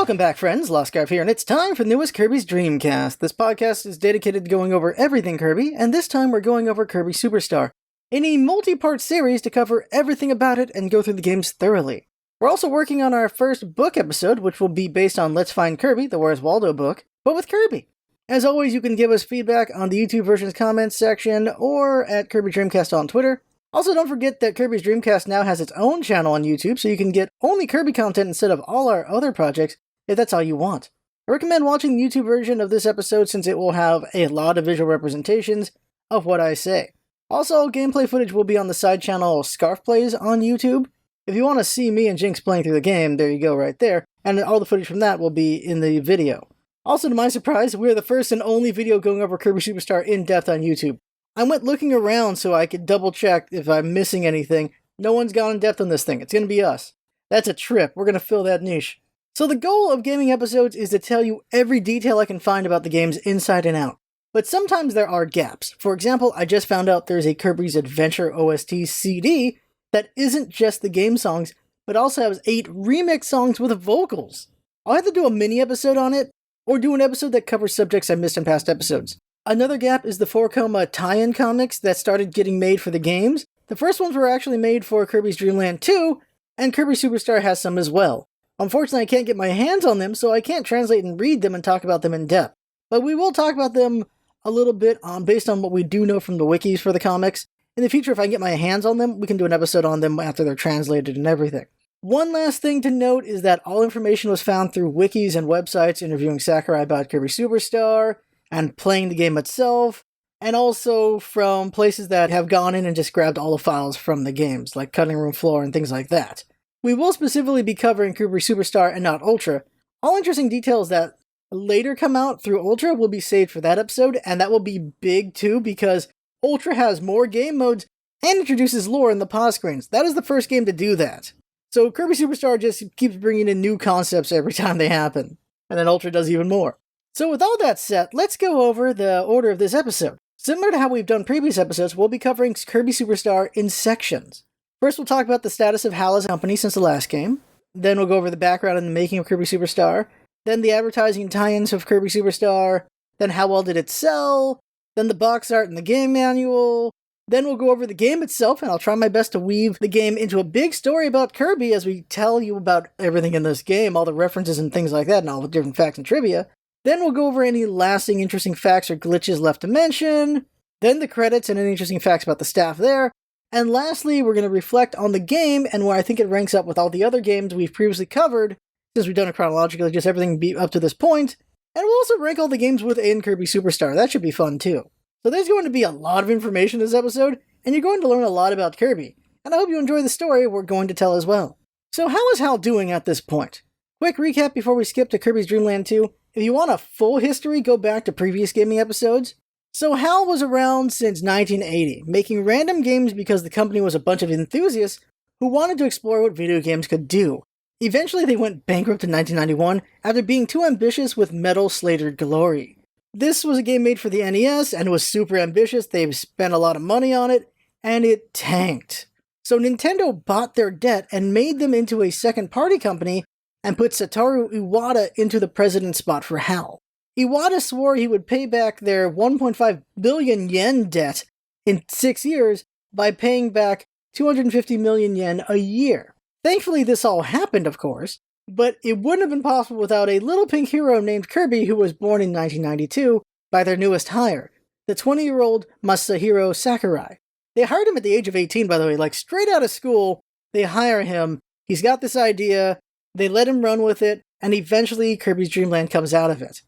Welcome back, friends. Lost here, and it's time for the newest Kirby's Dreamcast. This podcast is dedicated to going over everything Kirby, and this time we're going over Kirby Super Star, in a multi-part series to cover everything about it and go through the games thoroughly. We're also working on our first book episode, which will be based on Let's Find Kirby, the Where's Waldo book, but with Kirby. As always, you can give us feedback on the YouTube version's comments section or at Kirby Dreamcast on Twitter. Also, don't forget that Kirby's Dreamcast now has its own channel on YouTube, so you can get only Kirby content instead of all our other projects, if that's all you want. I recommend watching the YouTube version of this episode since it will have a lot of visual representations of what I say. Also, gameplay footage will be on the side channel Scarf Plays on YouTube. If you want to see me and Jinx playing through the game, there you go right there, and all the footage from that will be in the video. Also, to my surprise, we are the first and only video going over Kirby Super Star in depth on YouTube. I went looking around so I could double check if I'm missing anything. No one's gone in depth on this thing. It's going to be us. That's a trip. We're going to fill that niche. So the goal of gaming episodes is to tell you every detail I can find about the games inside and out. But sometimes there are gaps. For example, I just found out there's a Kirby's Adventure OST CD that isn't just the game songs, but also has 8 remix songs with vocals. I'll have to do a mini episode on it, or do an episode that covers subjects I missed in past episodes. Another gap is the 4-Coma tie-in comics that started getting made for the games. The first ones were actually made for Kirby's Dream Land 2, and Kirby Super Star has some as well. Unfortunately, I can't get my hands on them, so I can't translate and read them and talk about them in depth. But we will talk about them a little bit based on what we do know from the wikis for the comics. In the future, if I can get my hands on them, we can do an episode on them after they're translated and everything. One last thing to note is that all information was found through wikis and websites interviewing Sakurai about Kirby Super Star, and playing the game itself, and also from places that have gone in and just grabbed all the files from the games, like Cutting Room Floor and things like that. We will specifically be covering Kirby Super Star and not Ultra. All interesting details that later come out through Ultra will be saved for that episode, and that will be big too, because Ultra has more game modes and introduces lore in the pause screens. That is the first game to do that. So Kirby Super Star just keeps bringing in new concepts every time they happen, and then Ultra does even more. So with all that said, let's go over the order of this episode. Similar to how we've done previous episodes, we'll be covering Kirby Super Star in sections. First, we'll talk about the status of HAL as a company since the last game. Then we'll go over the background and the making of Kirby Super Star. Then the advertising tie-ins of Kirby Super Star. Then how well did it sell. Then the box art and the game manual. Then we'll go over the game itself, and I'll try my best to weave the game into a big story about Kirby as we tell you about everything in this game, all the references and things like that, and all the different facts and trivia. Then we'll go over any lasting interesting facts or glitches left to mention, then the credits and any interesting facts about the staff there, and lastly, we're going to reflect on the game and where I think it ranks up with all the other games we've previously covered, since we've done it chronologically, just everything be up to this point, and we'll also rank all the games within Kirby Super Star. That should be fun too. So there's going to be a lot of information in this episode, and you're going to learn a lot about Kirby, and I hope you enjoy the story we're going to tell as well. So how is HAL doing at this point? Quick recap before we skip to Kirby's Dream Land 2. If you want a full history, go back to previous gaming episodes. So HAL was around since 1980, making random games because the company was a bunch of enthusiasts who wanted to explore what video games could do. Eventually they went bankrupt in 1991 after being too ambitious with Metal Slater Glory. This was a game made for the NES and was super ambitious. They spent a lot of money on it, and it tanked. So Nintendo bought their debt and made them into a second-party company and put Satoru Iwata into the president spot for HAL. Iwata swore he would pay back their 1.5 billion yen debt in 6 years by paying back 250 million yen a year. Thankfully, this all happened, of course, but it wouldn't have been possible without a little pink hero named Kirby who was born in 1992 by their newest hire, the 20-year-old Masahiro Sakurai. They hired him at the age of 18, by the way, like straight out of school. They hire him, he's got this idea, they let him run with it, and eventually Kirby's Dream Land comes out of it.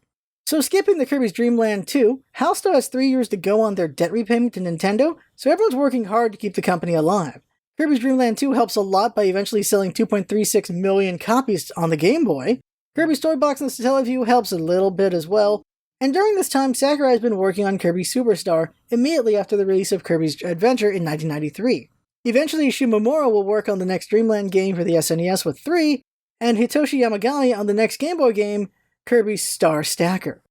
So skipping the Kirby's Dream Land 2, HAL still has 3 years to go on their debt repayment to Nintendo, so everyone's working hard to keep the company alive. Kirby's Dream Land 2 helps a lot by eventually selling 2.36 million copies on the Game Boy. Kirby's Storybox and Satellaview helps a little bit as well, and during this time Sakurai has been working on Kirby Super Star immediately after the release of Kirby's Adventure in 1993. Eventually Shimomura will work on the next Dreamland game for the SNES with 3, and Hitoshi Yamagami on the next Game Boy game, Kirby Star Stacker.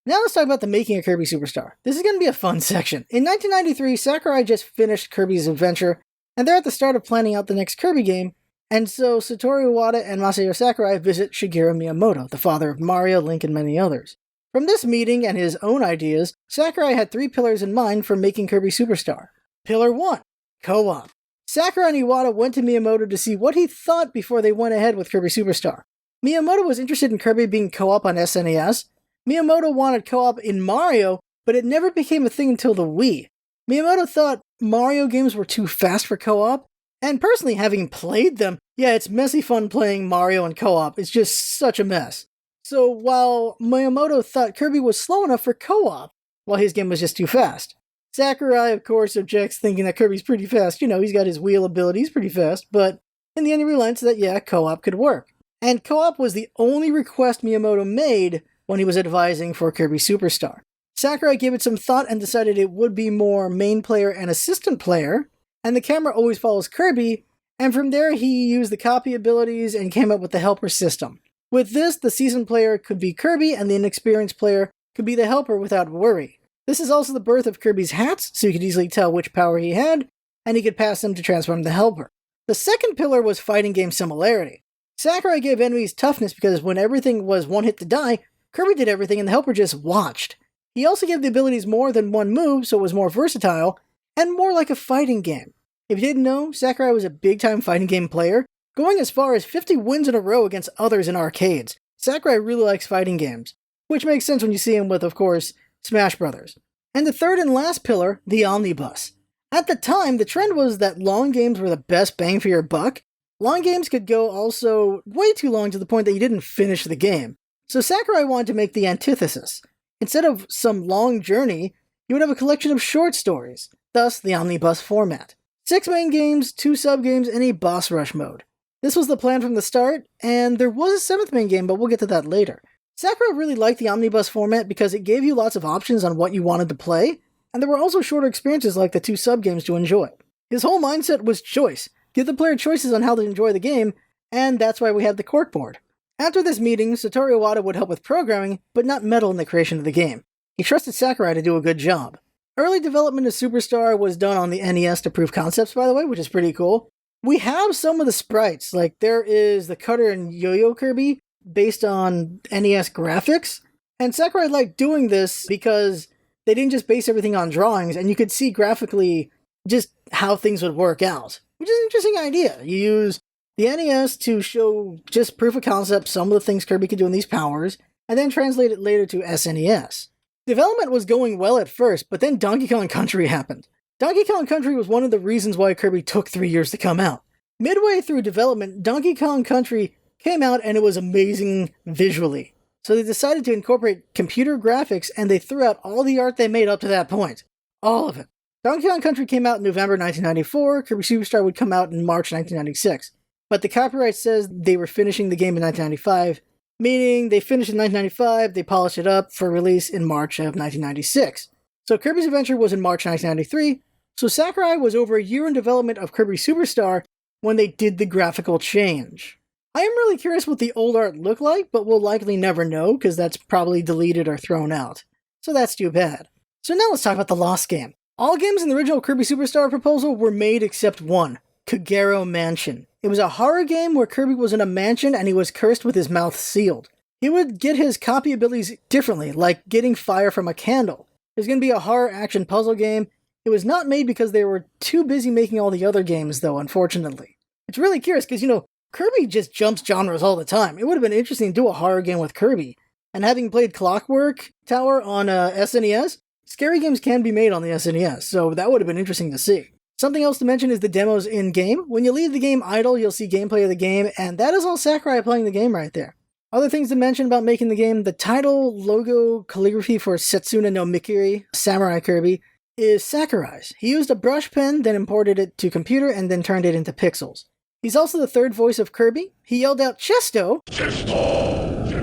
Now let's talk about the making of Kirby Super Star. This is going to be a fun section. In 1993, Sakurai just finished Kirby's Adventure, and they're at the start of planning out the next Kirby game, And so Satoru Iwata and Masahiro Sakurai visit Shigeru Miyamoto, the father of Mario, Link, and many others. From this meeting and his own ideas, Sakurai had 3 pillars in mind for making Kirby Superstar. Pillar 1. Co-op. Sakurai and Iwata went to Miyamoto to see what he thought before they went ahead with Kirby Superstar. Miyamoto was interested in Kirby being co-op on SNES. Miyamoto wanted co-op in Mario, but it never became a thing until the Wii. Miyamoto thought Mario games were too fast for co-op, and personally, having played them, yeah, it's messy fun playing Mario in co-op. It's just such a mess. So while Miyamoto thought Kirby was slow enough for co-op, while his game was just too fast. Sakurai, of course, objects, thinking that Kirby's pretty fast. He's got his wheel ability, he's pretty fast, but in the end he relents that, yeah, co-op could work. And co-op was the only request Miyamoto made when he was advising for Kirby Superstar. Sakurai gave it some thought and decided it would be more main player and assistant player, and the camera always follows Kirby, and from there he used the copy abilities and came up with the helper system. With this, the seasoned player could be Kirby, and the inexperienced player could be the helper without worry. This is also the birth of Kirby's hats, so you could easily tell which power he had, and he could pass them to transform the helper. The second pillar was fighting game similarity. Sakurai gave enemies toughness because when everything was one hit to die, Kirby did everything and the helper just watched. He also gave the abilities more than one move, so it was more versatile, and more like a fighting game. If you didn't know, Sakurai was a big-time fighting game player, going as far as 50 wins in a row against others in arcades. Sakurai really likes fighting games, which makes sense when you see him with, of course, Smash Brothers. And the third and last pillar, the omnibus. At the time, the trend was that long games were the best bang for your buck. Long games could go also way too long to the point that you didn't finish the game. So Sakurai wanted to make the antithesis. Instead of some long journey, you would have a collection of short stories, thus the omnibus format. 6 main games, 2 sub-games, and a boss rush mode. This was the plan from the start, and there was a 7th main game, but we'll get to that later. Sakurai really liked the omnibus format because it gave you lots of options on what you wanted to play, and there were also shorter experiences like the 2 sub-games to enjoy. His whole mindset was choice. Give the player choices on how to enjoy the game, and that's why we have the corkboard. After this meeting, Satoru Iwata would help with programming, but not meddle in the creation of the game. He trusted Sakurai to do a good job. Early development of Superstar was done on the NES to prove concepts, by the way, which is pretty cool. We have some of the sprites, like there is the Cutter and Yo-Yo Kirby, based on NES graphics, and Sakurai liked doing this because they didn't just base everything on drawings, and you could see graphically just how things would work out, which is an interesting idea. You use the NES to show just proof of concept some of the things Kirby could do in these powers, and then translate it later to SNES. Development was going well at first, but then Donkey Kong Country happened. Donkey Kong Country was one of the reasons why Kirby took 3 years to come out. Midway through development, Donkey Kong Country came out and it was amazing visually. So they decided to incorporate computer graphics and they threw out all the art they made up to that point. All of it. Donkey Kong Country came out in November 1994, Kirby Superstar would come out in March 1996. But the copyright says they were finishing the game in 1995, meaning they finished in 1995, they polished it up for release in March of 1996. So Kirby's Adventure was in March 1993, so Sakurai was over a year in development of Kirby Superstar when they did the graphical change. I am really curious what the old art looked like, but we'll likely never know because that's probably deleted or thrown out. So that's too bad. So now let's talk about the Lost Game. All games in the original Kirby Superstar proposal were made except one, Kagero Mansion. It was a horror game where Kirby was in a mansion and he was cursed with his mouth sealed. He would get his copy abilities differently, like getting fire from a candle. It was going to be a horror action puzzle game. It was not made because they were too busy making all the other games, though, unfortunately. It's really curious because, Kirby just jumps genres all the time. It would have been interesting to do a horror game with Kirby. And having played Clockwork Tower on SNES, scary games can be made on the SNES, so that would have been interesting to see. Something else to mention is the demos in-game. When you leave the game idle, you'll see gameplay of the game, and that is all Sakurai playing the game right there. Other things to mention about making the game, the title logo calligraphy for Setsuna no Mikiri, Samurai Kirby, is Sakurai's. He used a brush pen, then imported it to computer, and then turned it into pixels. He's also the third voice of Kirby. He yelled out Chesto! Chesto!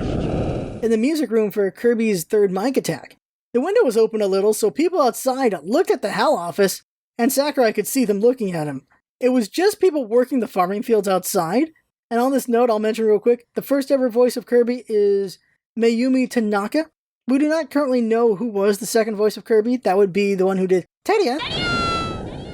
In the music room for Kirby's third mic attack. The window was open a little, so people outside looked at the HAL office, and Sakurai could see them looking at him. It was just people working the farming fields outside. And on this note, I'll mention real quick, the first ever voice of Kirby is Mayumi Tanaka. We do not currently know who was the second voice of Kirby. That would be the one who did Tedia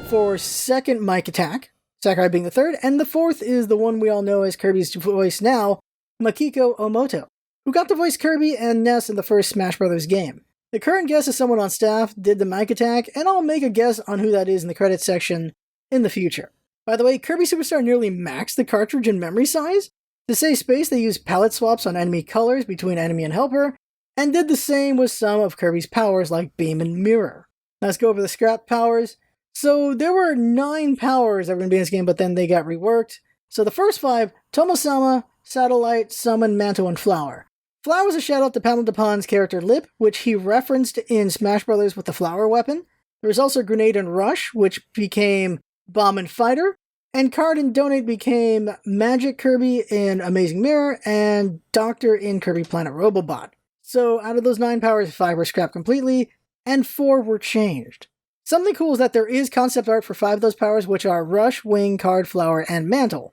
for second mic attack. Sakurai being the third, and the fourth is the one we all know as Kirby's voice now, Makiko Omoto, who got to voice Kirby and Ness in the first Smash Bros. Game. The current guest is someone on staff, did the mic attack, and I'll make a guess on who that is in the credits section in the future. By the way, Kirby Super Star nearly maxed the cartridge in memory size. To save space, they used palette swaps on enemy colors between enemy and helper, and did the same with some of Kirby's powers like Beam and Mirror. Let's go over the scrap powers. So there were 9 powers that were going to be in this game, but then they got reworked. So the first 5, Tomo-sama, Satellite, Summon, Mantle, and Flower. Flower was a shout out to Panel DePon's character Lip, which he referenced in Smash Bros. With the flower weapon. There was also Grenade and Rush, which became Bomb and Fighter. And Card and Donate became Magic Kirby in Amazing Mirror and Doctor in Kirby Planet Robobot. So out of those 9 powers, 5 were scrapped completely, and 4 were changed. Something cool is that there is concept art for 5 of those powers, which are Rush, Wing, Card, Flower, and Mantle.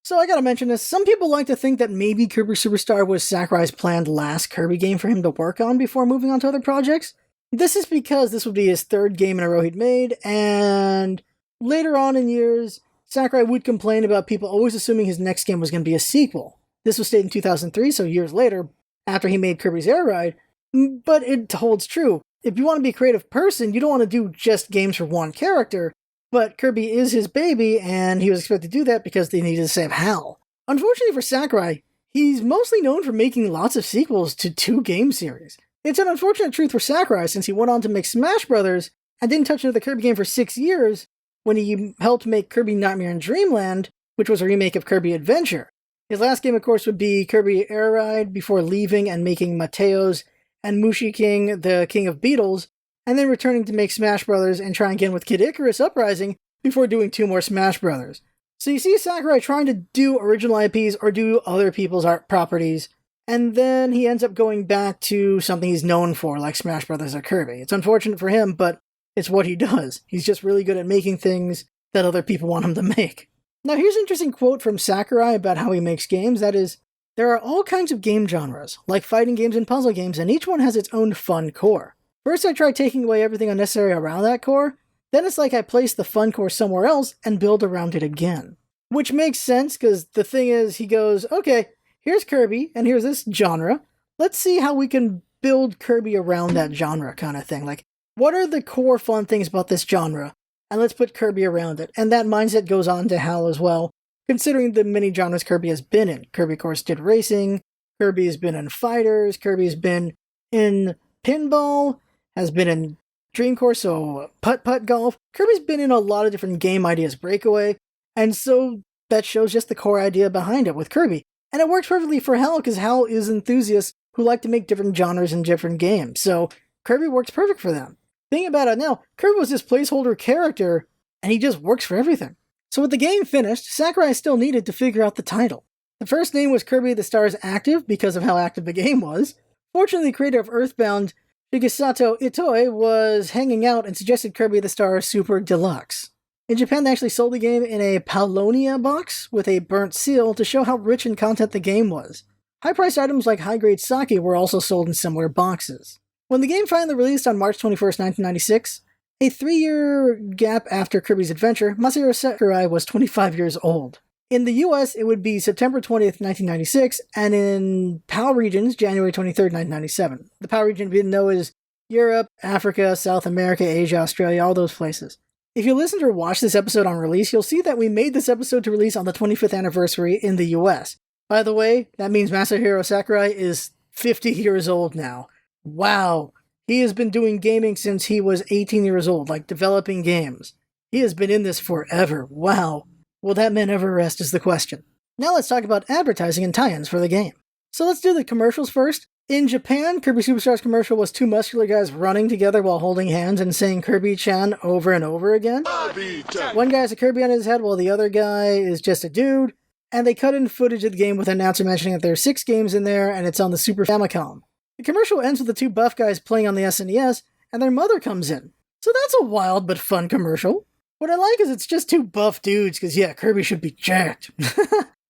So I gotta mention this, some people like to think that maybe Kirby Super Star was Sakurai's planned last Kirby game for him to work on before moving on to other projects. This is because this would be his 3rd game in a row he'd made, and later on in years, Sakurai would complain about people always assuming his next game was going to be a sequel. This was stated in 2003, so years later, after he made Kirby's Air Ride, but it holds true. If you want to be a creative person, you don't want to do just games for one character, but Kirby is his baby, and he was expected to do that because they needed to save Hal. Unfortunately for Sakurai, he's mostly known for making lots of sequels to 2 game series. It's an unfortunate truth for Sakurai since he went on to make Smash Bros. And didn't touch another Kirby game for 6 years when he helped make Kirby Nightmare in Dreamland, which was a remake of Kirby Adventure. His last game, of course, would be Kirby Air Ride before leaving and making Mateos and Mushi King, the King of Beetles, and then returning to make Smash Bros. And trying again with Kid Icarus Uprising before doing 2 more Smash Bros. So you see Sakurai trying to do original IPs or do other people's art properties, and then he ends up going back to something he's known for, like Smash Bros. Or Kirby. It's unfortunate for him, but it's what he does. He's just really good at making things that other people want him to make. Now here's an interesting quote from Sakurai about how he makes games, that is, there are all kinds of game genres, like fighting games and puzzle games, and each one has its own fun core. First I try taking away everything unnecessary around that core, then it's like I place the fun core somewhere else and build around it again. Which makes sense, because the thing is, he goes, okay, here's Kirby, and here's this genre, let's see how we can build Kirby around that genre kind of thing. Like, what are the core fun things about this genre? And let's put Kirby around it. And that mindset goes on to Hal as well, considering the many genres Kirby has been in. Kirby, of course, did racing, Kirby has been in fighters, Kirby's been in pinball, has been in Dream Course, so putt-putt golf. Kirby's been in a lot of different game ideas, Breakaway, and so that shows just the core idea behind it with Kirby. And it works perfectly for Hal, because Hal is enthusiasts who like to make different genres in different games, so Kirby works perfect for them. Think about it now, Kirby was this placeholder character, and he just works for everything. So with the game finished, Sakurai still needed to figure out the title. The first name was Kirby the Stars Active, because of how active the game was. Fortunately, the creator of Earthbound, Shigesato Itoi, was hanging out and suggested Kirby the Stars Super Deluxe. In Japan, they actually sold the game in a Paulonia box with a burnt seal to show how rich in content the game was. High-priced items like high-grade sake were also sold in similar boxes. When the game finally released on March 21st, 1996, a 3-year gap after Kirby's Adventure, Masahiro Sakurai was 25 years old. In the US, it would be September 20th, 1996, and in PAL regions, January 23rd, 1997. The PAL region we know is Europe, Africa, South America, Asia, Australia, all those places. If you listen or watch this episode on release, you'll see that we made this episode to release on the 25th anniversary in the US. By the way, that means Masahiro Sakurai is 50 years old now. Wow, he has been doing gaming since he was 18 years old, like developing games. He has been in this forever. Wow. Will that man ever rest is the question. Now let's talk about advertising and tie-ins for the game. So let's do the commercials first. In Japan, Kirby Super Star's commercial was 2 muscular guys running together while holding hands and saying Kirby-chan over and over again. Kirby-chan. One guy has a Kirby on his head while the other guy is just a dude. And they cut in footage of the game with an announcer mentioning that there are 6 games in there and it's on the Super Famicom. The commercial ends with the 2 buff guys playing on the SNES, and their mother comes in. So that's a wild but fun commercial. What I like is it's just 2 buff dudes, because yeah, Kirby should be jacked.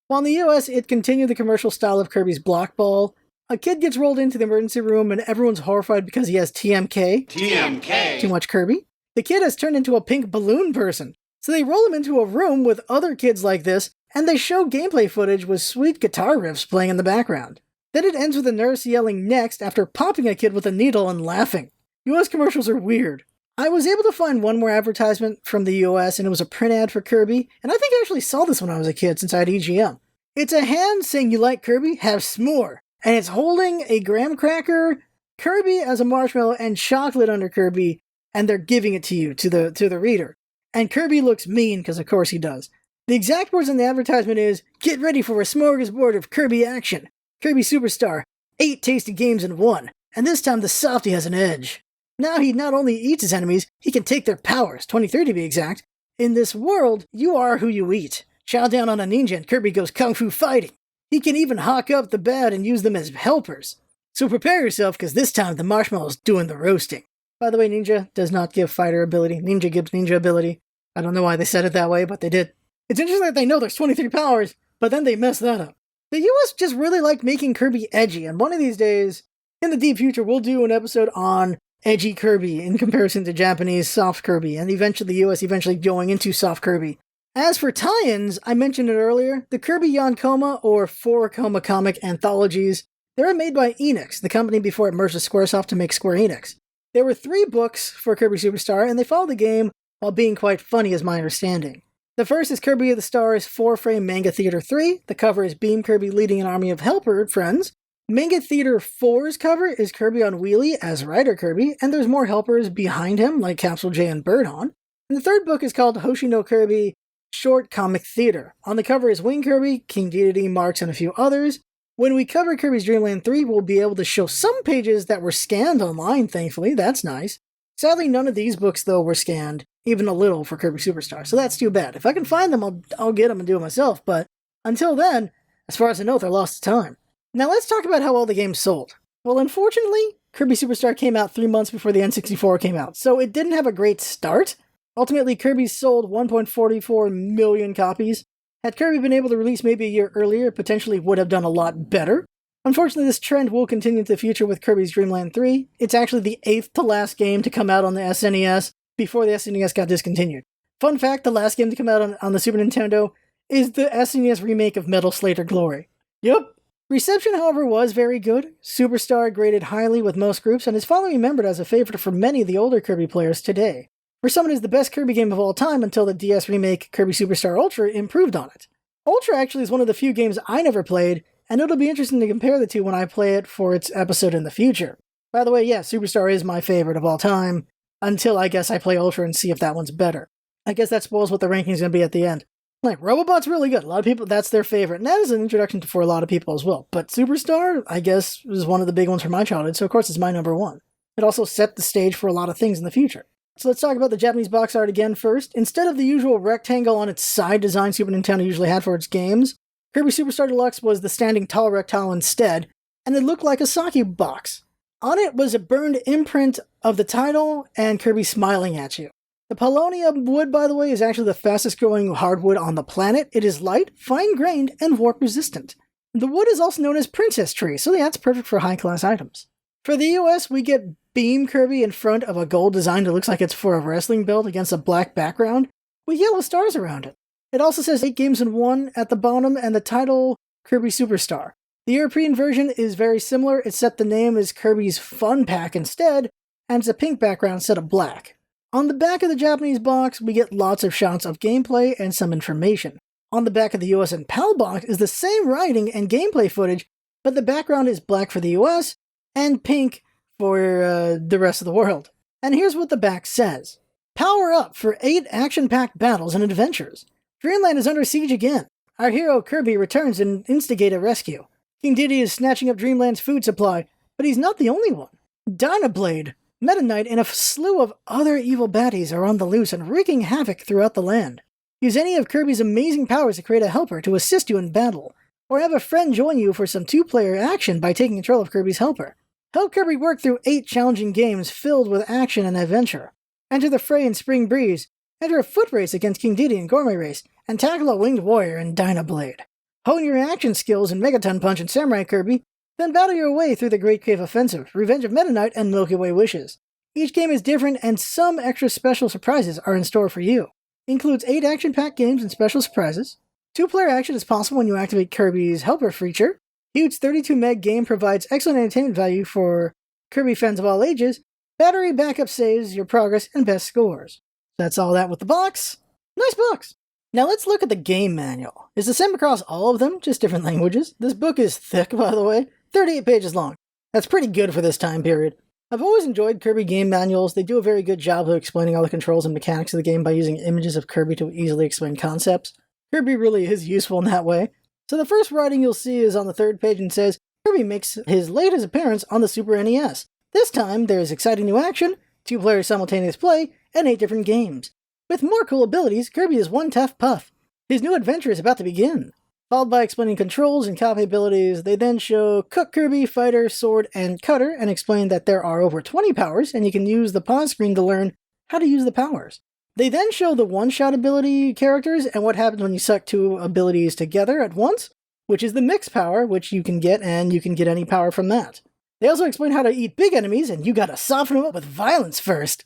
While in the US, it continued the commercial style of Kirby's Block Ball. A kid gets rolled into the emergency room, and everyone's horrified because he has TMK. TMK! Too much Kirby. The kid has turned into a pink balloon person. So they roll him into a room with other kids like this, and they show gameplay footage with sweet guitar riffs playing in the background. Then it ends with a nurse yelling next after popping a kid with a needle and laughing. US commercials are weird. I was able to find one more advertisement from the US, and it was a print ad for Kirby, and I think I actually saw this when I was a kid since I had EGM. It's a hand saying, "You like Kirby? Have s'more." And it's holding a graham cracker, Kirby as a marshmallow, and chocolate under Kirby, and they're giving it to you, to the reader. And Kirby looks mean, because of course he does. The exact words in the advertisement is, "Get ready for a smorgasbord of Kirby action. Kirby Super Star, 8 tasty games in 1, and this time the softie has an edge. Now he not only eats his enemies, he can take their powers, 23 to be exact. In this world, you are who you eat. Chow down on a ninja and Kirby goes kung fu fighting. He can even hawk up the bad and use them as helpers. So prepare yourself, because this time the marshmallow's doing the roasting." By the way, ninja does not give fighter ability. Ninja gives ninja ability. I don't know why they said it that way, but they did. It's interesting that they know there's 23 powers, but then they mess that up. The US just really like making Kirby edgy, and one of these days, in the deep future, we'll do an episode on edgy Kirby in comparison to Japanese soft Kirby, and eventually the US eventually going into soft Kirby. As for tie-ins, I mentioned it earlier, the Kirby Yonkoma or 4 Koma comic anthologies, they were made by Enix, the company before it merged with Squaresoft to make Square Enix. There were 3 books for Kirby Super Star, and they followed the game while being quite funny is my understanding. The first is Kirby of the Stars 4-frame Manga Theater 3. The cover is Beam Kirby leading an army of helper friends. Manga Theater 4's cover is Kirby on Wheelie as Rider Kirby, and there's more helpers behind him, like Capsule J and Birdon. And the third book is called Hoshi no Kirby Short Comic Theater. On the cover is Wing Kirby, King Dedede, Marks, and a few others. When we cover Kirby's Dream Land 3, we'll be able to show some pages that were scanned online, thankfully. That's nice. Sadly, none of these books, though, were scanned, even a little, for Kirby Super Star, so that's too bad. If I can find them, I'll get them and do it myself, but until then, as far as I know, they're lost to time. Now let's talk about how well the game sold. Well, unfortunately, Kirby Super Star came out 3 months before the N64 came out, so it didn't have a great start. Ultimately, Kirby sold 1.44 million copies. Had Kirby been able to release maybe a year earlier, it potentially would have done a lot better. Unfortunately, this trend will continue into the future with Kirby's Dream Land 3. It's actually the 8th to last game to come out on the SNES before the SNES got discontinued. Fun fact, the last game to come out on the Super Nintendo is the SNES remake of Metal Slater Glory. Yup. Reception, however, was very good. Superstar graded highly with most groups, and is fondly remembered as a favorite for many of the older Kirby players today. For some, it is the best Kirby game of all time until the DS remake Kirby Superstar Ultra improved on it. Ultra actually is one of the few games I never played, and it'll be interesting to compare the two when I play it for its episode in the future. By the way, yeah, Superstar is my favorite of all time, until I guess I play Ultra and see if that one's better. I guess that spoils what the ranking's going to be at the end. Like, Robobot's really good. A lot of people, that's their favorite, and that is an introduction for a lot of people as well. But Superstar, I guess, is one of the big ones from my childhood, so of course it's my number one. It also set the stage for a lot of things in the future. So let's talk about the Japanese box art again first. Instead of the usual rectangle on its side design Super Nintendo usually had for its games, Kirby Superstar Deluxe was the standing tall rectangle instead, and it looked like a sake box. On it was a burned imprint of the title and Kirby smiling at you. The Paulownia wood, by the way, is actually the fastest growing hardwood on the planet. It is light, fine-grained, and warp-resistant. The wood is also known as Princess Tree, so yeah, it's perfect for high-class items. For the US, we get Beam Kirby in front of a gold design that looks like it's for a wrestling belt against a black background, with yellow stars around it. It also says 8 games in 1 at the bottom, and the title, Kirby Superstar. The European version is very similar, except the name is Kirby's Fun Pack instead, and it's a pink background instead of black. On the back of the Japanese box, we get lots of shots of gameplay and some information. On the back of the US and PAL box is the same writing and gameplay footage, but the background is black for the US and pink for the rest of the world. And here's what the back says. Power up for 8 action-packed battles and adventures. Dreamland is under siege again. Our hero Kirby returns and instigates a rescue. King Dedede is snatching up Dreamland's food supply, but he's not the only one. Dynablade, Meta Knight, and a slew of other evil baddies are on the loose and wreaking havoc throughout the land. Use any of Kirby's amazing powers to create a helper to assist you in battle, or have a friend join you for some 2-player action by taking control of Kirby's helper. Help Kirby work through 8 challenging games filled with action and adventure. Enter the fray in Spring Breeze, enter a foot race against King Dedede in Gourmet Race, and tackle a winged warrior in Dynablade. Hone your action skills in Megaton Punch and Samurai Kirby, then battle your way through the Great Cave Offensive, Revenge of Meta Knight, and Milky Way Wishes. Each game is different, and some extra special surprises are in store for you. Includes 8 action-packed games and special surprises. 2-player action is possible when you activate Kirby's Helper feature. Huge 32 meg game provides excellent entertainment value for Kirby fans of all ages. Battery backup saves your progress and best scores. That's all that with the box. Nice box! Now let's look at the game manual. It's the same across all of them, just different languages. This book is thick, by the way, 38 pages long. That's pretty good for this time period. I've always enjoyed Kirby game manuals. They do a very good job of explaining all the controls and mechanics of the game by using images of Kirby to easily explain concepts. Kirby really is useful in that way. So the first writing you'll see is on the 3rd page and says, Kirby makes his latest appearance on the Super NES. This time, there's exciting new action, 2-player simultaneous play, and 8 different games. With more cool abilities, Kirby is one tough puff. His new adventure is about to begin. Followed by explaining controls and copy abilities, they then show Cook Kirby, Fighter, Sword, and Cutter, and explain that there are over 20 powers, and you can use the pause screen to learn how to use the powers. They then show the one-shot ability characters and what happens when you suck 2 abilities together at once, which is the mix power, which you can get, and you can get any power from that. They also explain how to eat big enemies, and you gotta soften them up with violence first.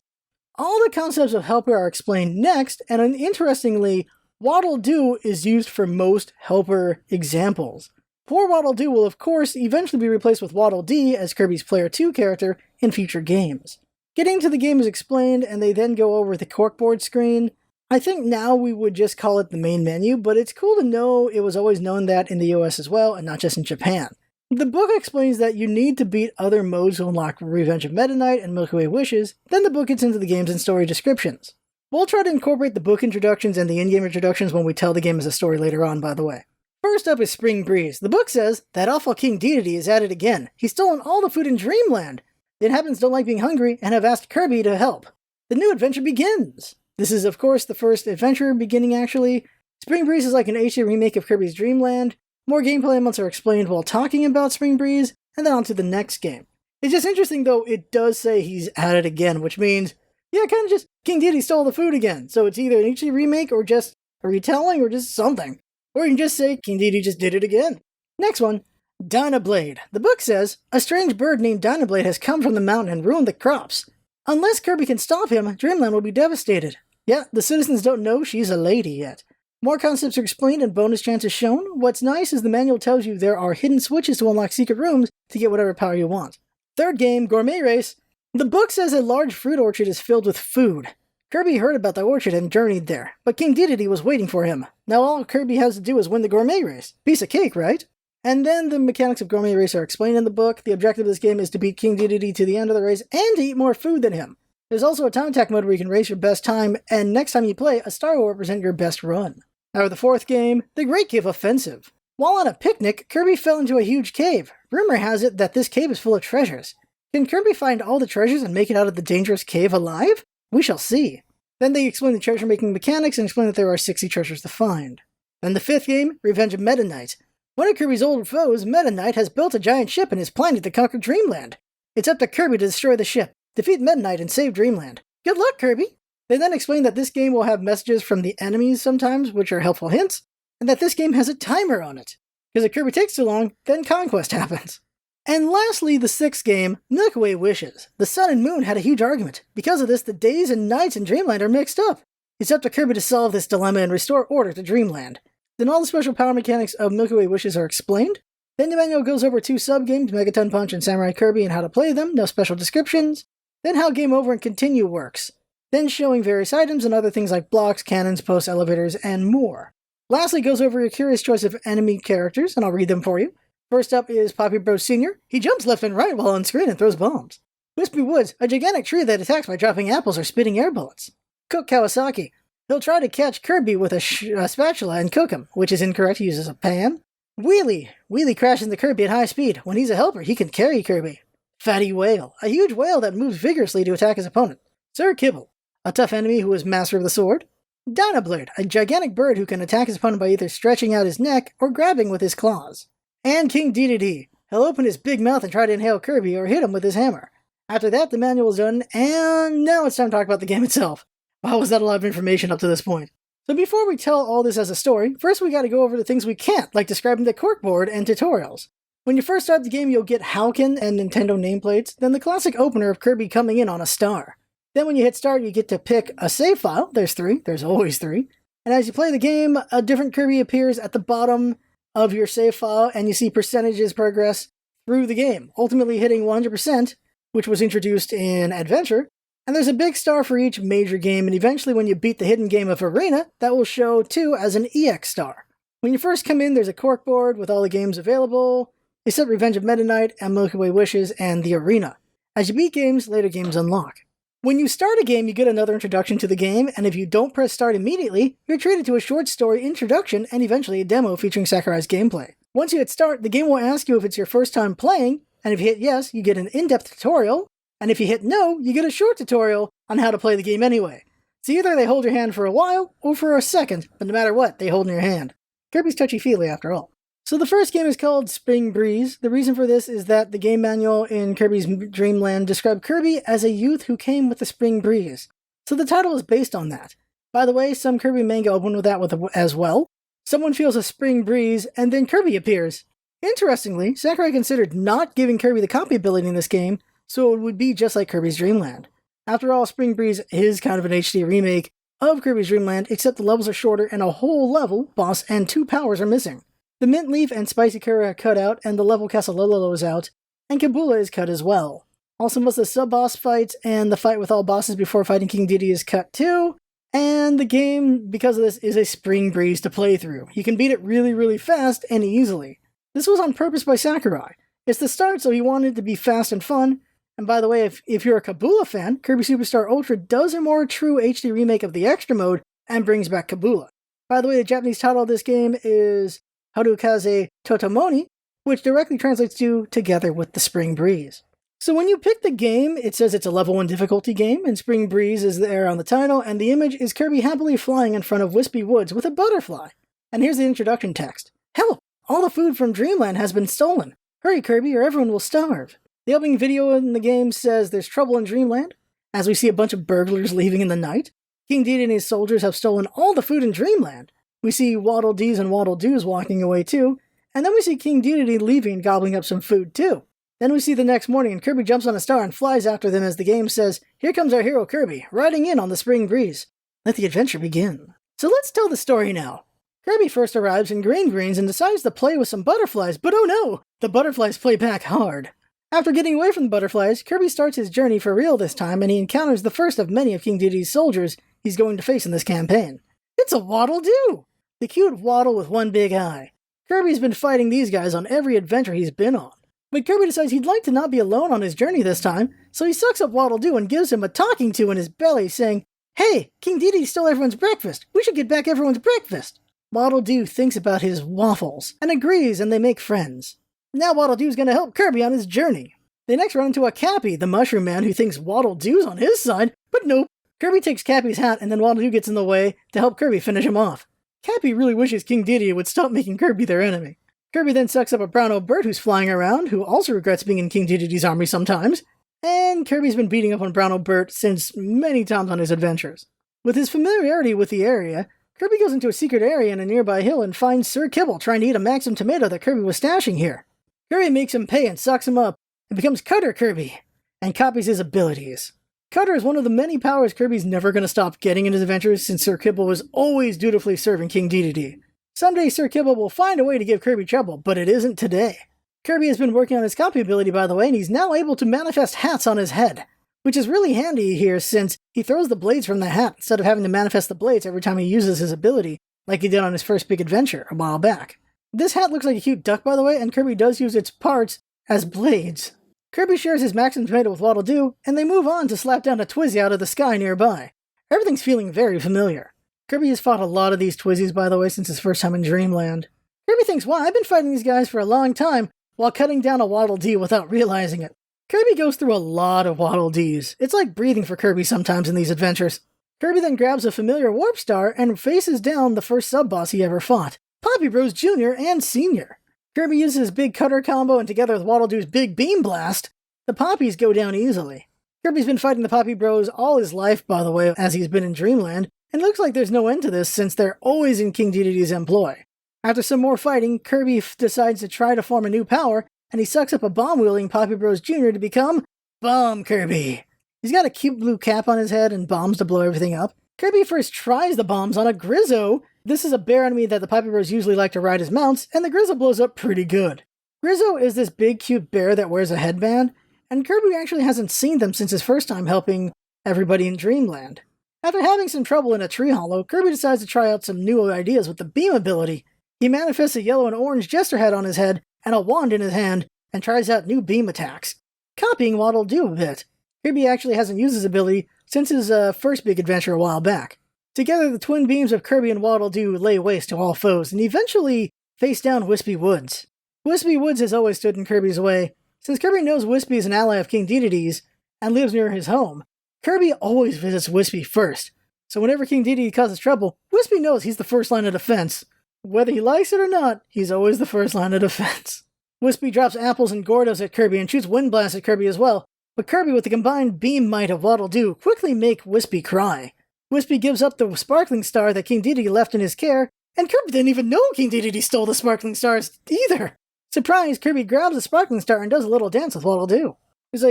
All the concepts of Helper are explained next, and interestingly, Waddle Doo is used for most Helper examples. Poor Waddle Doo will of course eventually be replaced with Waddle Dee as Kirby's Player 2 character in future games. Getting to the game is explained, and they then go over the corkboard screen. I think now we would just call it the main menu, but it's cool to know it was always known that in the US as well, and not just in Japan. The book explains that you need to beat other modes to unlock Revenge of Meta Knight and Milky Way Wishes, then the book gets into the games and story descriptions. We'll try to incorporate the book introductions and the in-game introductions when we tell the game as a story later on, by the way. First up is Spring Breeze. The book says, that awful King Dedede is at it again. He's stolen all the food in Dreamland. The inhabitants don't like being hungry and have asked Kirby to help. The new adventure begins. This is, of course, the first adventure beginning, actually. Spring Breeze is like an HD remake of Kirby's Dreamland. More gameplay elements are explained while talking about Spring Breeze, and then on to the next game. It's just interesting, though, it does say he's at it again, which means, yeah, kind of just King Dedede stole the food again. So it's either an HD remake or just a retelling or just something. Or you can just say King Dedede just did it again. Next one, Dynablade. The book says, a strange bird named Dynablade has come from the mountain and ruined the crops. Unless Kirby can stop him, Dreamland will be devastated. Yeah, the citizens don't know she's a lady yet. More concepts are explained and bonus chances shown. What's nice is the manual tells you there are hidden switches to unlock secret rooms to get whatever power you want. Third game, Gourmet Race. The book says a large fruit orchard is filled with food. Kirby heard about the orchard and journeyed there, but King Dedede was waiting for him. Now all Kirby has to do is win the Gourmet Race. Piece of cake, right? And then the mechanics of Gourmet Race are explained in the book. The objective of this game is to beat King Dedede to the end of the race and to eat more food than him. There's also a time attack mode where you can race your best time, and next time you play, a star will represent your best run. Now for the fourth game, the Great Cave Offensive. While on a picnic, Kirby fell into a huge cave. Rumor has it that this cave is full of treasures. Can Kirby find all the treasures and make it out of the dangerous cave alive? We shall see. Then they explain the treasure-making mechanics and explain that there are 60 treasures to find. Then the fifth game, Revenge of Meta Knight. One of Kirby's old foes, Meta Knight, has built a giant ship and is planning to conquer Dreamland. It's up to Kirby to destroy the ship, defeat Meta Knight, and save Dreamland. Good luck, Kirby! They then explain that this game will have messages from the enemies sometimes, which are helpful hints, and that this game has a timer on it. Because if Kirby takes too long, then conquest happens. And lastly, the sixth game, Milky Way Wishes. The Sun and Moon had a huge argument. Because of this, the days and nights in Dreamland are mixed up. It's up to Kirby to solve this dilemma and restore order to Dreamland. Then all the special power mechanics of Milky Way Wishes are explained. Then the manual goes over 2 sub-games, Megaton Punch and Samurai Kirby, and how to play them, no special descriptions. Then how Game Over and Continue works. Then showing various items and other things like blocks, cannons, posts, elevators, and more. Lastly goes over your curious choice of enemy characters, and I'll read them for you. First up is Poppy Bros Sr. He jumps left and right while on screen and throws bombs. Wispy Woods, a gigantic tree that attacks by dropping apples or spitting air bullets. Cook Kawasaki. He'll try to catch Kirby with a spatula and cook him, which is incorrect, he uses a pan. Wheelie. Wheelie crashes into Kirby at high speed. When he's a helper, he can carry Kirby. Fatty Whale. A huge whale that moves vigorously to attack his opponent. Sir Kibble. A tough enemy who is master of the sword. Dynablade. A gigantic bird who can attack his opponent by either stretching out his neck or grabbing with his claws. And King Dedede. He'll open his big mouth and try to inhale Kirby or hit him with his hammer. After that, the manual is done, and now it's time to talk about the game itself. Wow, was that a lot of information up to this point. So before we tell all this as a story, first we gotta go over the things we can't, like describing the corkboard and tutorials. When you first start the game, you'll get Howkin and Nintendo nameplates, then the classic opener of Kirby coming in on a star. Then when you hit start, you get to pick a save file. There's 3. There's always 3. And as you play the game, a different Kirby appears at the bottom of your save file, and you see percentages progress through the game, ultimately hitting 100%, which was introduced in Adventure. And there's a big star for each major game, and eventually when you beat the hidden game of Arena, that will show too as an EX star. When you first come in, there's a corkboard with all the games available, except Revenge of Meta Knight and Milky Way Wishes and the Arena. As you beat games, later games unlock. When you start a game, you get another introduction to the game, and if you don't press start immediately, you're treated to a short story introduction and eventually a demo featuring Sakurai's gameplay. Once you hit start, the game will ask you if it's your first time playing, and if you hit yes, you get an in-depth tutorial, and if you hit no, you get a short tutorial on how to play the game anyway. So either they hold your hand for a while, or for a second, but no matter what, they hold in your hand. Kirby's touchy-feely after all. So the first game is called Spring Breeze. The reason for this is that the game manual in Kirby's Dream Land described Kirby as a youth who came with the spring breeze. So the title is based on that. By the way, some Kirby manga open with that as well. Someone feels a spring breeze, and then Kirby appears. Interestingly, Sakurai considered not giving Kirby the copy ability in this game, so it would be just like Kirby's Dream Land. After all, Spring Breeze is kind of an HD remake of Kirby's Dream Land, except the levels are shorter and a whole level, boss, and 2 powers are missing. The Mint Leaf and Spicy Curry are cut out, and the level Casalolo is out, and Kabula is cut as well. Also, most of the sub-boss fights and the fight with all bosses before fighting King Dedede is cut too, and the game, because of this, is a spring breeze to play through. You can beat it really, really fast and easily. This was on purpose by Sakurai. It's the start, so he wanted it to be fast and fun, and by the way, if you're a Kabula fan, Kirby Super Star Ultra does a more true HD remake of the Extra Mode and brings back Kabula. By the way, the Japanese title of this game is Harukaze Totomoni, which directly translates to Together with the Spring Breeze. So when you pick the game, it says it's a level 1 difficulty game, and Spring Breeze is there on the title, and the image is Kirby happily flying in front of wispy woods with a butterfly. And here's the introduction text. Help! All the food from Dreamland has been stolen. Hurry, Kirby, or everyone will starve. The opening video in the game says there's trouble in Dreamland, as we see a bunch of burglars leaving in the night. King Dedede and his soldiers have stolen all the food in Dreamland. We see Waddle Dees and Waddle Doos walking away too, and then we see King Dedede leaving and gobbling up some food too. Then we see the next morning and Kirby jumps on a star and flies after them as the game says, "Here comes our hero Kirby, riding in on the spring breeze. Let the adventure begin." So let's tell the story now. Kirby first arrives in Green Greens and decides to play with some butterflies, but oh no! The butterflies play back hard. After getting away from the butterflies, Kirby starts his journey for real this time, and he encounters the first of many of King Dedede's soldiers he's going to face in this campaign. It's a Waddle Doo! The cute Waddle with one big eye. Kirby's been fighting these guys on every adventure he's been on. But Kirby decides he'd like to not be alone on his journey this time, so he sucks up Waddle Doo and gives him a talking to in his belly, saying, "Hey, King Dedede stole everyone's breakfast. We should get back everyone's breakfast." Waddle Doo thinks about his waffles and agrees, and they make friends. Now Waddle Doo's gonna help Kirby on his journey. They next run into a Cappy, the mushroom man who thinks Waddle Doo's on his side, but nope. Kirby takes Cappy's hat and then Waddle Doo gets in the way to help Kirby finish him off. Cappy really wishes King Dedede would stop making Kirby their enemy. Kirby then sucks up a brown bird who's flying around, who also regrets being in King Dedede's army sometimes, and Kirby's been beating up on brown Bert since many times on his adventures. With his familiarity with the area, Kirby goes into a secret area in a nearby hill and finds Sir Kibble trying to eat a Maxim tomato that Kirby was stashing here. Kirby makes him pay and sucks him up, and becomes Cutter Kirby, and copies his abilities. Cutter is one of the many powers Kirby's never going to stop getting in his adventures since Sir Kibble was always dutifully serving King Dedede. Someday Sir Kibble will find a way to give Kirby trouble, but it isn't today. Kirby has been working on his copy ability, by the way, and he's now able to manifest hats on his head, which is really handy here since he throws the blades from the hat instead of having to manifest the blades every time he uses his ability, like he did on his first big adventure a while back. This hat looks like a cute duck, by the way, and Kirby does use its parts as blades. Kirby shares his Maxim tomato with Waddle Doo, and they move on to slap down a Twizzy out of the sky nearby. Everything's feeling very familiar. Kirby has fought a lot of these Twizzies, by the way, since his first time in Dreamland. Kirby thinks, wow, I've been fighting these guys for a long time, while cutting down a Waddle Dee without realizing it. Kirby goes through a lot of Waddle Dees. It's like breathing for Kirby sometimes in these adventures. Kirby then grabs a familiar Warp Star and faces down the first sub-boss he ever fought, Poppy Bros Jr. and Sr. Kirby uses his big cutter combo, and together with Waddle Doo's big beam blast, the Poppies go down easily. Kirby's been fighting the Poppy Bros all his life, by the way, as he's been in Dreamland, and it looks like there's no end to this since they're always in King Dedede's employ. After some more fighting, Kirby decides to try to form a new power, and he sucks up a bomb-wielding Poppy Bros Jr. to become Bomb Kirby. He's got a cute blue cap on his head and bombs to blow everything up. Kirby first tries the bombs on a Grizzo. This is a bear enemy that the Piper Bros usually like to ride as mounts, and the Grizzo blows up pretty good. Grizzo is this big cute bear that wears a headband, and Kirby actually hasn't seen them since his first time helping everybody in Dreamland. After having some trouble in a tree hollow, Kirby decides to try out some new ideas with the beam ability. He manifests a yellow and orange jester hat on his head and a wand in his hand, and tries out new beam attacks, copying Waddle Doo a bit. Kirby actually hasn't used his ability since his first big adventure a while back. Together, the twin beams of Kirby and Waddle Doo lay waste to all foes, and eventually face down Wispy Woods. Wispy Woods has always stood in Kirby's way. Since Kirby knows Wispy is an ally of King Dedede's and lives near his home, Kirby always visits Wispy first. So whenever King Dedede causes trouble, Wispy knows he's the first line of defense. Whether he likes it or not, he's always the first line of defense. Wispy drops apples and Gordos at Kirby and shoots Wind Blast at Kirby as well, but Kirby, with the combined beam might of Waddle Doo, quickly make Wispy cry. Wispy gives up the Sparkling Star that King Dedede left in his care, and Kirby didn't even know King Dedede stole the Sparkling Stars either. Surprised, Kirby grabs the Sparkling Star and does a little dance with Waddle Doo.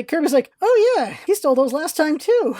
Kirby's like, oh yeah, he stole those last time too.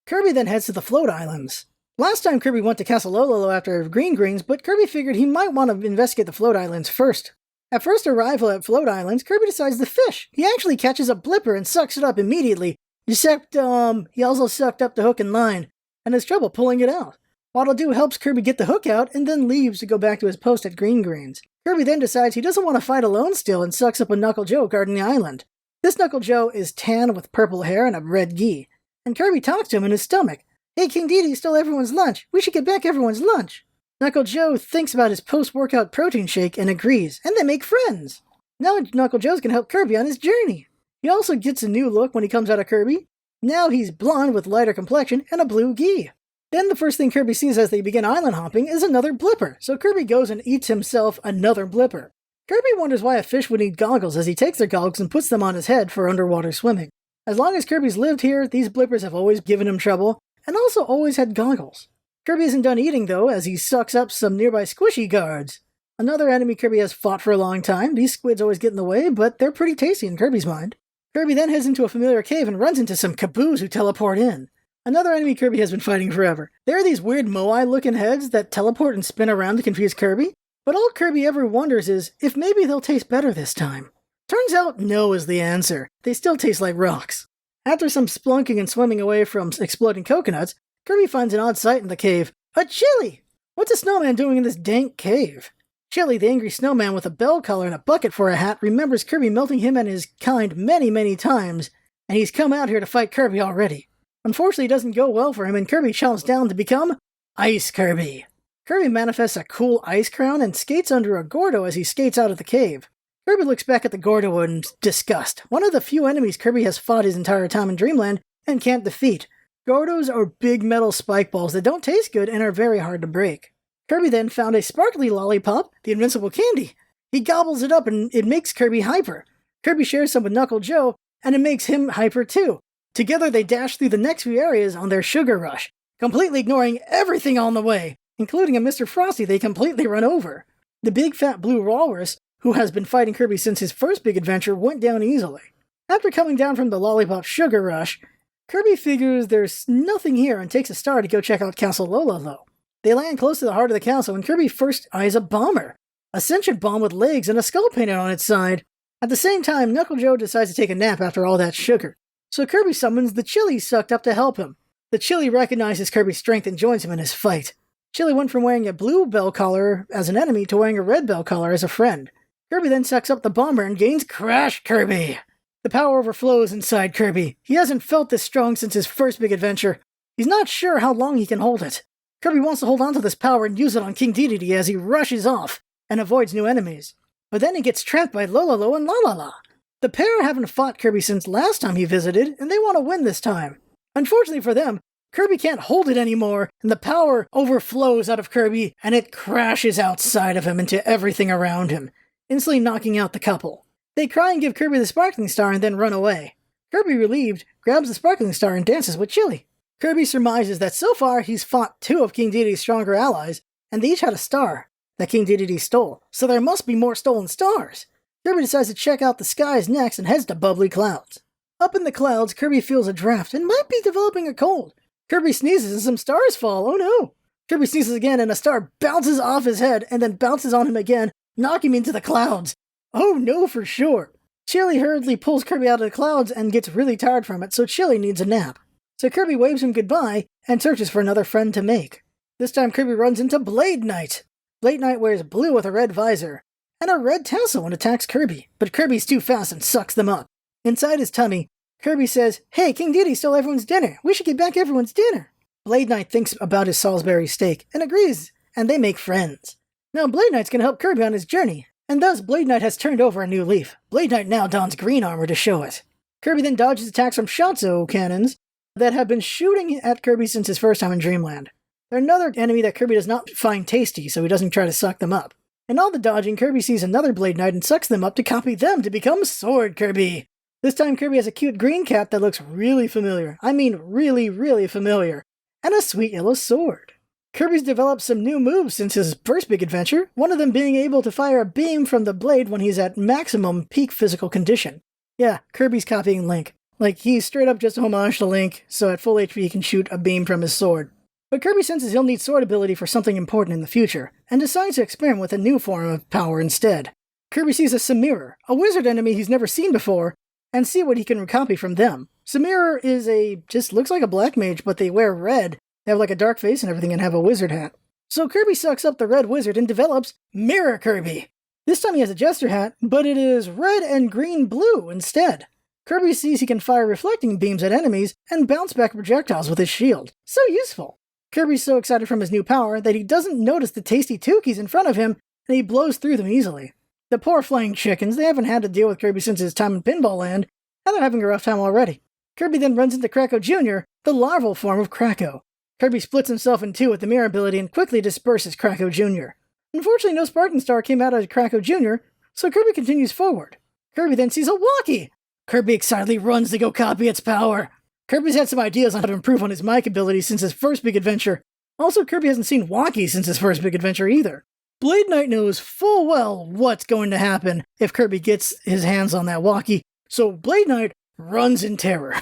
Kirby then heads to the Float Islands. Last time Kirby went to Castle Lololo after Green Greens, but Kirby figured he might want to investigate the Float Islands first. At first arrival at Float Islands, Kirby decides to fish. He actually catches a blipper and sucks it up immediately, except, he also sucked up the hook and line, and has trouble pulling it out. Waddle Doo helps Kirby get the hook out, and then leaves to go back to his post at Green Greens. Kirby then decides he doesn't want to fight alone still, and sucks up a Knuckle Joe guarding the island. This Knuckle Joe is tan with purple hair and a red gi, and Kirby talks to him in his stomach. Hey, King Dedede stole everyone's lunch. We should get back everyone's lunch. Knuckle Joe thinks about his post-workout protein shake and agrees, and they make friends. Now Knuckle Joe's gonna help Kirby on his journey. He also gets a new look when he comes out of Kirby. Now he's blonde with lighter complexion and a blue gi. Then the first thing Kirby sees as they begin island hopping is another blipper, so Kirby goes and eats himself another blipper. Kirby wonders why a fish would need goggles as he takes their goggles and puts them on his head for underwater swimming. As long as Kirby's lived here, these blippers have always given him trouble, and also always had goggles. Kirby isn't done eating though, as he sucks up some nearby squishy guards. Another enemy Kirby has fought for a long time. These squids always get in the way, but they're pretty tasty in Kirby's mind. Kirby then heads into a familiar cave and runs into some kaboos who teleport in. Another enemy Kirby has been fighting forever. There are these weird Moai-looking heads that teleport and spin around to confuse Kirby, but all Kirby ever wonders is if maybe they'll taste better this time. Turns out no is the answer. They still taste like rocks. After some splunking and swimming away from exploding coconuts, Kirby finds an odd sight in the cave. A Chili! What's a snowman doing in this dank cave? Chili, the angry snowman with a bell collar and a bucket for a hat, remembers Kirby melting him and his kind many, many times, and he's come out here to fight Kirby already. Unfortunately, it doesn't go well for him, and Kirby chomps down to become Ice Kirby. Kirby manifests a cool ice crown and skates under a Gordo as he skates out of the cave. Kirby looks back at the Gordo in disgust, one of the few enemies Kirby has fought his entire time in Dreamland and can't defeat. Gordos are big metal spike balls that don't taste good and are very hard to break. Kirby then found a sparkly lollipop, the invincible candy. He gobbles it up and it makes Kirby hyper. Kirby shares some with Knuckle Joe, and it makes him hyper too. Together they dash through the next few areas on their sugar rush, completely ignoring everything on the way, including a Mr. Frosty they completely run over. The big fat blue walrus, who has been fighting Kirby since his first big adventure, went down easily. After coming down from the lollipop sugar rush, Kirby figures there's nothing here and takes a star to go check out Castle Lololo. They land close to the heart of the castle and Kirby first eyes a bomber, a sentient bomb with legs and a skull painted on its side. At the same time, Knuckle Joe decides to take a nap after all that sugar, so Kirby summons the Chili sucked up to help him. The Chili recognizes Kirby's strength and joins him in his fight. Chili went from wearing a blue bell collar as an enemy to wearing a red bell collar as a friend. Kirby then sucks up the bomber and gains Crash Kirby. The power overflows inside Kirby. He hasn't felt this strong since his first big adventure. He's not sure how long he can hold it. Kirby wants to hold on to this power and use it on King Dedede as he rushes off and avoids new enemies. But then he gets trapped by Lololo and Lalala. The pair haven't fought Kirby since last time he visited, and they want to win this time. Unfortunately for them, Kirby can't hold it anymore, and the power overflows out of Kirby, and it crashes outside of him into everything around him, instantly knocking out the couple. They cry and give Kirby the Sparkling Star and then run away. Kirby, relieved, grabs the Sparkling Star and dances with Chili. Kirby surmises that so far he's fought two of King Dedede's stronger allies, and they each had a star that King Dedede stole, so there must be more stolen stars. Kirby decides to check out the skies next and heads to Bubbly Clouds. Up in the clouds, Kirby feels a draft and might be developing a cold. Kirby sneezes and some stars fall. Oh no! Kirby sneezes again and a star bounces off his head and then bounces on him again, knocking him into the clouds. Oh no, for sure. Chili hurriedly pulls Kirby out of the clouds and gets really tired from it, so Chili needs a nap. So Kirby waves him goodbye and searches for another friend to make. This time Kirby runs into Blade Knight. Blade Knight wears blue with a red visor and a red tassel and attacks Kirby, but Kirby's too fast and sucks them up. Inside his tummy, Kirby says, "Hey, King Dedede stole everyone's dinner. We should get back everyone's dinner." Blade Knight thinks about his Salisbury steak and agrees, and they make friends. Now Blade Knight's going to help Kirby on his journey, and thus Blade Knight has turned over a new leaf. Blade Knight now dons green armor to show it. Kirby then dodges attacks from Shatso cannons that have been shooting at Kirby since his first time in Dreamland. They're another enemy that Kirby does not find tasty, so he doesn't try to suck them up. In all the dodging, Kirby sees another Blade Knight and sucks them up to copy them to become Sword Kirby. This time Kirby has a cute green cap that looks really familiar. I mean really, really familiar. And a sweet yellow sword. Kirby's developed some new moves since his first big adventure, one of them being able to fire a beam from the blade when he's at maximum peak physical condition. Yeah, Kirby's copying Link. Like, he's straight up just a homage to Link, so at full HP he can shoot a beam from his sword. But Kirby senses he'll need sword ability for something important in the future, and decides to experiment with a new form of power instead. Kirby sees a Samira, a wizard enemy he's never seen before, and see what he can copy from them. Samira is just looks like a black mage, but they wear red. They have like a dark face and everything and have a wizard hat. So Kirby sucks up the red wizard and develops Mirror Kirby. This time he has a jester hat, but it is red and green blue instead. Kirby sees he can fire reflecting beams at enemies and bounce back projectiles with his shield. So useful. Kirby's so excited from his new power that he doesn't notice the tasty Tukis in front of him, and he blows through them easily. The poor flying chickens, they haven't had to deal with Kirby since his time in Pinball Land, and they're having a rough time already. Kirby then runs into Kracko Jr., the larval form of Kracko. Kirby splits himself in two with the mirror ability and quickly disperses Kracko Jr. Unfortunately, no Sparking Star came out of Kracko Jr., so Kirby continues forward. Kirby then sees a walkie! Kirby excitedly runs to go copy its power. Kirby's had some ideas on how to improve on his mic ability since his first big adventure. Also, Kirby hasn't seen walkie since his first big adventure either. Blade Knight knows full well what's going to happen if Kirby gets his hands on that walkie, so Blade Knight runs in terror.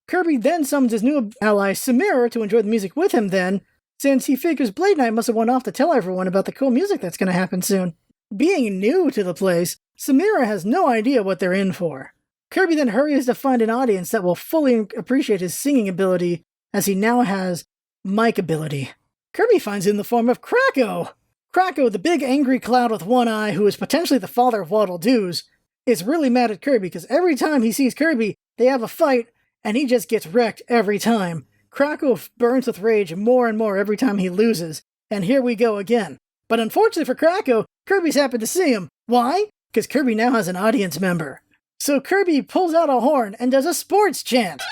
Kirby then summons his new ally Samira to enjoy the music with him then, since he figures Blade Knight must have went off to tell everyone about the cool music that's going to happen soon. Being new to the place, Samira has no idea what they're in for. Kirby then hurries to find an audience that will fully appreciate his singing ability, as he now has mic ability. Kirby finds it in the form of Kracko! Kracko, the big angry cloud with one eye who is potentially the father of Waddle Doos, is really mad at Kirby because every time he sees Kirby, they have a fight, and he just gets wrecked every time. Kracko burns with rage more and more every time he loses, and here we go again. But unfortunately for Kracko, Kirby's happy to see him. Why? Because Kirby now has an audience member. So Kirby pulls out a horn and does a sports chant.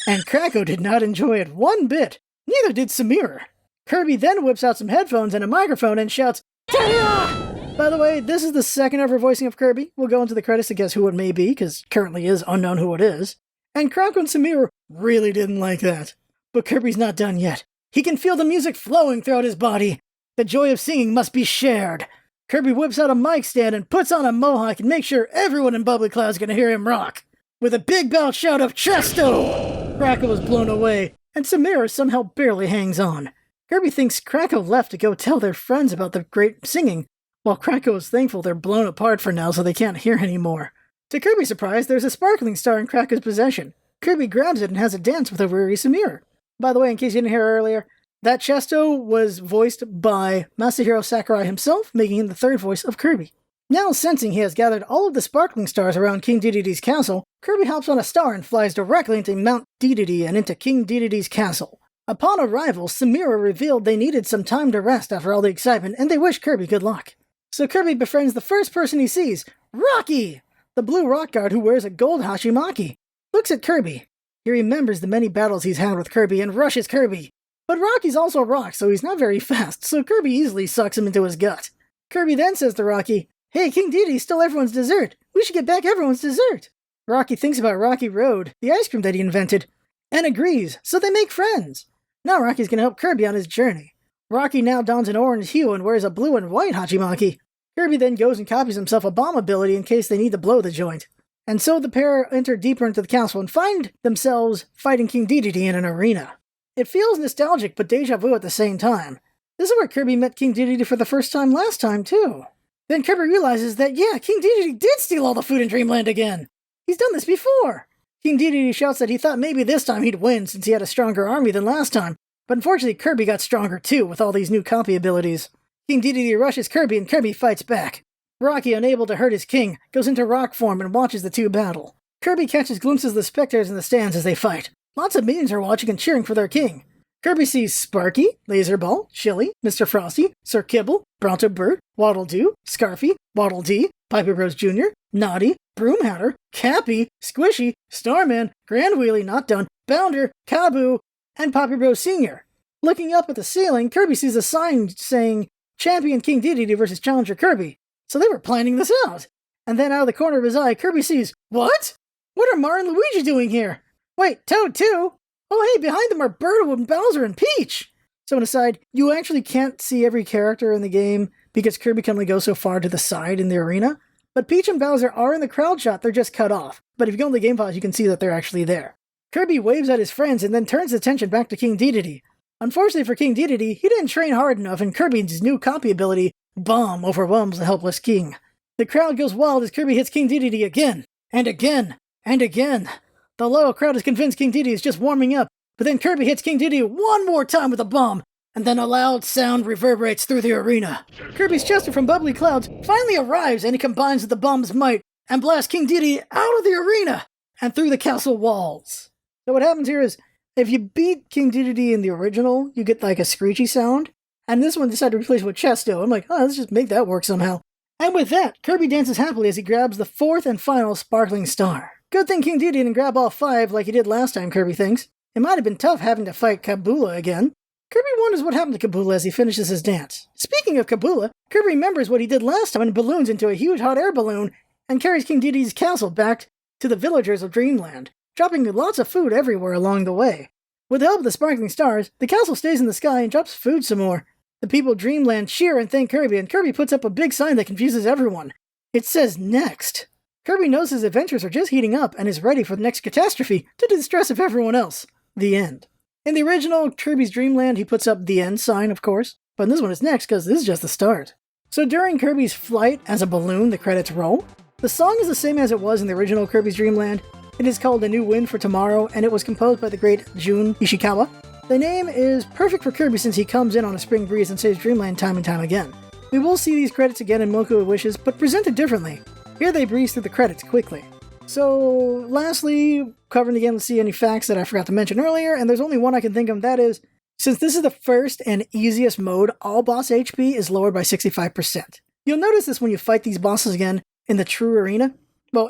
And Kracko did not enjoy it one bit. Neither did Samira. Kirby then whips out some headphones and a microphone and shouts, "Ta-da!" By the way, this is the second ever voicing of Kirby. We'll go into the credits to guess who it may be, because currently is unknown who it is. And Kracko and Samira really didn't like that. But Kirby's not done yet. He can feel the music flowing throughout his body. The joy of singing must be shared. Kirby whips out a mic stand and puts on a mohawk and makes sure everyone in Bubbly Cloud's gonna hear him rock. With a big bout shout of Chesto! Kracko was blown away, and Samira somehow barely hangs on. Kirby thinks Kracko left to go tell their friends about the great singing, while Kracko is thankful they're blown apart for now so they can't hear anymore. To Kirby's surprise, there's a sparkling star in Kracko's possession. Kirby grabs it and has a dance with a weary Samira. By the way, in case you didn't hear earlier, that Chesto was voiced by Masahiro Sakurai himself, making him the third voice of Kirby. Now sensing he has gathered all of the sparkling stars around King Dedede's castle, Kirby hops on a star and flies directly into Mount Dedede and into King Dedede's castle. Upon arrival, Samira revealed they needed some time to rest after all the excitement, and they wish Kirby good luck. So Kirby befriends the first person he sees, Rocky! The blue rock guard who wears a gold hashimaki. Looks at Kirby. He remembers the many battles he's had with Kirby and rushes Kirby. But Rocky's also a rock, so he's not very fast, so Kirby easily sucks him into his gut. Kirby then says to Rocky, "Hey, King Dedede stole everyone's dessert. We should get back everyone's dessert." Rocky thinks about Rocky Road, the ice cream that he invented, and agrees, so they make friends. Now Rocky's gonna help Kirby on his journey. Rocky now dons an orange hue and wears a blue and white hachimaki. Kirby then goes and copies himself a bomb ability in case they need to blow the joint. And so the pair enter deeper into the castle and find themselves fighting King Dedede in an arena. It feels nostalgic but deja vu at the same time. This is where Kirby met King Dedede for the first time last time, too. Then Kirby realizes that, yeah, King Dedede did steal all the food in Dreamland again. He's done this before. King Dedede shouts that he thought maybe this time he'd win since he had a stronger army than last time, but unfortunately Kirby got stronger too with all these new copy abilities. King Dedede rushes Kirby and Kirby fights back. Rocky, unable to hurt his king, goes into rock form and watches the two battle. Kirby catches glimpses of the spectators in the stands as they fight. Lots of minions are watching and cheering for their king. Kirby sees Sparky, Laserball, Chili, Mr. Frosty, Sir Kibble, Bronto Burt, Waddle Doo, Scarfy, Waddle Dee, Piper Bros Jr., Naughty, Broom Hatter, Cappy, Squishy, Starman, Grand Wheelie Not Done, Bounder, Kaboo, and Poppy Bros Sr. Looking up at the ceiling, Kirby sees a sign saying Champion King Dedede versus Challenger Kirby. So they were planning this out. And then out of the corner of his eye, Kirby sees, what? What are Mario and Luigi doing here? Wait, Toad too? Oh hey, behind them are Birdo and Bowser and Peach! So an aside, you actually can't see every character in the game because Kirby can only go so far to the side in the arena. But Peach and Bowser are in the crowd shot, they're just cut off. But if you go in the game files, you can see that they're actually there. Kirby waves at his friends and then turns attention back to King Dedede. Unfortunately for King Dedede, he didn't train hard enough and Kirby's new copy ability, Bomb, overwhelms the helpless king. The crowd goes wild as Kirby hits King Dedede again, and again, and again. The loyal crowd is convinced King Dedede is just warming up, but then Kirby hits King Dedede one more time with a bomb, and then a loud sound reverberates through the arena. Kirby's Chester from Bubbly Clouds finally arrives and he combines with the bomb's might and blasts King Dedede out of the arena and through the castle walls. So what happens here is, if you beat King Dedede in the original, you get like a screechy sound, and this one decided to replace it with Chesto. I'm like, oh, let's just make that work somehow. And with that, Kirby dances happily as he grabs the fourth and final sparkling star. Good thing King Dedede didn't grab all five like he did last time, Kirby thinks. It might have been tough having to fight Kabula again. Kirby wonders what happened to Kabula as he finishes his dance. Speaking of Kabula, Kirby remembers what he did last time and balloons into a huge hot air balloon and carries King Dedede's castle back to the villagers of Dreamland, dropping lots of food everywhere along the way. With the help of the sparkling stars, the castle stays in the sky and drops food some more. The people of Dreamland cheer and thank Kirby, and Kirby puts up a big sign that confuses everyone. It says next. Kirby knows his adventures are just heating up and is ready for the next catastrophe to the distress of everyone else. The end. In the original Kirby's Dreamland, he puts up the end sign, of course, but in this one it's next because this is just the start. So during Kirby's flight as a balloon, the credits roll. The song is the same as it was in the original Kirby's Dreamland. It is called A New Wind for Tomorrow, and it was composed by the great Jun Ishikawa. The name is perfect for Kirby since he comes in on a spring breeze and saves Dreamland time and time again. We will see these credits again in Milky Way Wishes, but presented differently. Here they breeze through the credits quickly. So, lastly, covering again, let's see any facts that I forgot to mention earlier, and there's only one I can think of, that is, since this is the first and easiest mode, all boss HP is lowered by 65%. You'll notice this when you fight these bosses again in the true arena,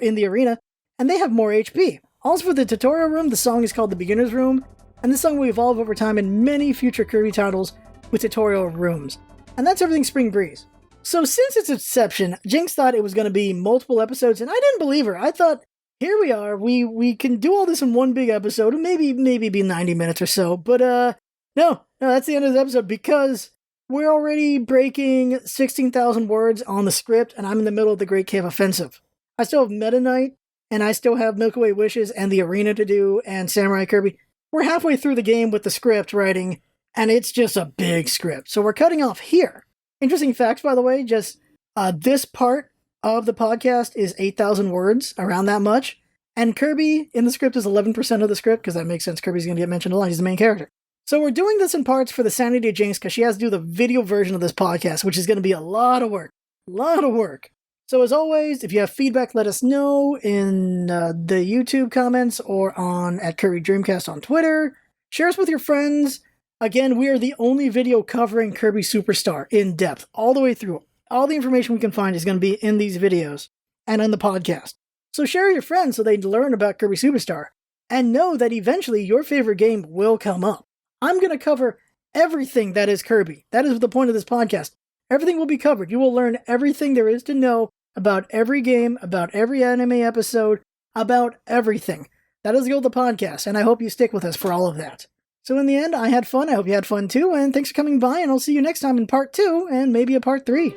in the arena, and they have more HP. Also for the tutorial room, the song is called the Beginner's Room, and this song will evolve over time in many future Kirby titles with tutorial rooms. And that's everything Spring Breeze. So since its inception, Jinx thought it was going to be multiple episodes, and I didn't believe her. I thought, here we are, we can do all this in one big episode, and maybe be 90 minutes or so, but no, that's the end of the episode, because we're already breaking 16,000 words on the script, and I'm in the middle of the Great Cave Offensive. I still have Meta Knight, and I still have Milky Way Wishes and the arena to do, and Samurai Kirby. We're halfway through the game with the script writing, and it's just a big script. So we're cutting off here. Interesting facts, by the way, just this part of the podcast is 8,000 words, around that much. And Kirby in the script is 11% of the script, because that makes sense. Kirby's going to get mentioned a lot. He's the main character. So we're doing this in parts for the Sanity of Jinx, because she has to do the video version of this podcast, which is going to be a lot of work. A lot of work. So as always, if you have feedback, let us know in the YouTube comments or at Kirby Dreamcast on Twitter. Share us with your friends. Again, we are the only video covering Kirby Super Star in depth, all the way through. All the information we can find is going to be in these videos and on the podcast. So share with your friends so they learn about Kirby Super Star. And know that eventually your favorite game will come up. I'm going to cover everything that is Kirby. That is the point of this podcast. Everything will be covered. You will learn everything there is to know about every game, about every anime episode, about everything. That is the goal of the podcast, and I hope you stick with us for all of that. So in the end, I had fun, I hope you had fun too, and thanks for coming by, and I'll see you next time in part 2, and maybe a part 3.